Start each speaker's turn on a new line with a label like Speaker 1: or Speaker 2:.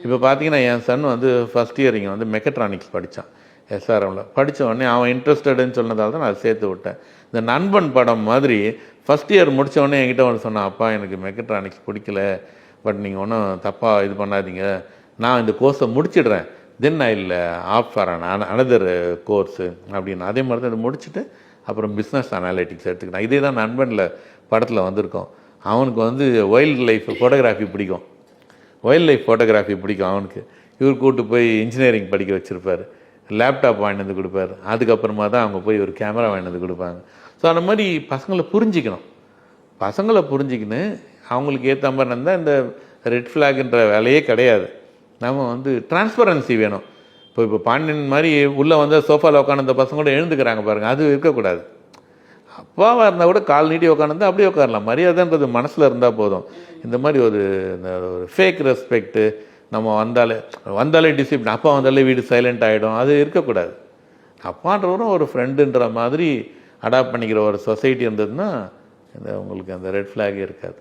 Speaker 1: இப்போ பார்த்தீங்கன்னா என் சன் வந்து ஃபஸ்ட் இயர் இங்கே வந்து மெக்கட்ரானிக்ஸ் படித்தான் எஸ்ஆர்எம்மில். படித்த உடனே அவன் இன்ட்ரெஸ்டடுன்னு சொன்னதால் தான் நான் அதை சேர்த்து விட்டேன். இந்த நண்பன் படம் மாதிரி ஃபஸ்ட் இயர் முடித்த உடனே என்கிட்ட வந்து சொன்னான், அப்பா எனக்கு மெக்கட்ரானிக்ஸ் பிடிக்கல, பட் நீங்கள் ஒன்றும் தப்பாக இது பண்ணாதீங்க, நான் இந்த கோர்ஸை முடிச்சிடுறேன், தென் ஐ இல்லை ஆப் ஃபார் அனதர் கோர்ஸு அப்படின்னு. அதே மாதிரி தான் இதை முடிச்சுட்டு அப்புறம் பிஸ்னஸ் அனாலிட்டிக்ஸ் எடுத்துக்கிட்டேன். இதே தான் நண்பனில் படத்தில் வந்திருக்கோம். அவனுக்கு வந்து வைல்ட் லைஃப் ஃபோட்டோகிராஃபி பிடிக்கும், வைல்ட் லைஃப் ஃபோட்டோகிராஃபி பிடிக்கும் அவனுக்கு. இவர் கூப்பிட்டு போய் இன்ஜினியரிங் படிக்க வச்சுருப்பார், லேப்டாப் வாங்கிட்டு வந்து கொடுப்பாரு, அதுக்கப்புறமா தான் அவங்க போய் ஒரு கேமரா வாங்கிட்டு வந்து கொடுப்பாங்க. ஸோ அந்த மாதிரி பசங்களை புரிஞ்சிக்கணும். பசங்களை புரிஞ்சிக்கின்னு அவங்களுக்கு ஏற்ற மாதிரி இருந்தால் இந்த ரெட் ஃப்ளாக்ன்ற வேலையே கிடையாது. நம்ம வந்து டிரான்ஸ்பரன்சி வேணும். இப்போ பாண்டியன் மாதிரி உள்ளே வந்து சோஃபாவில் உட்காந்து பசங்க கூட எழுந்துக்கிறாங்க பாருங்கள், அது இருக்கக்கூடாது. அப்பாவாக இருந்தால் கூட கால் நீட்டி உட்காந்து அப்படியே உட்காரலாம். மரியாதைன்றது மனசில் இருந்தால் போதும். இந்த மாதிரி ஒரு ஃபேக் ரெஸ்பெக்ட்டு, நம்ம வந்தாலே டிசிப்ளின், அப்பா வந்தாலே வீடு சைலண்ட் ஆகிடும், அது இருக்கக்கூடாது. அப்பான்றவரும் ஒரு ஃப்ரெண்டுன்ற மாதிரி அடாப்ட் பண்ணிக்கிற ஒரு சொசைட்டி இருந்ததுன்னா உங்களுக்கு அந்த ரெட் ஃப்ளாகே இருக்காது.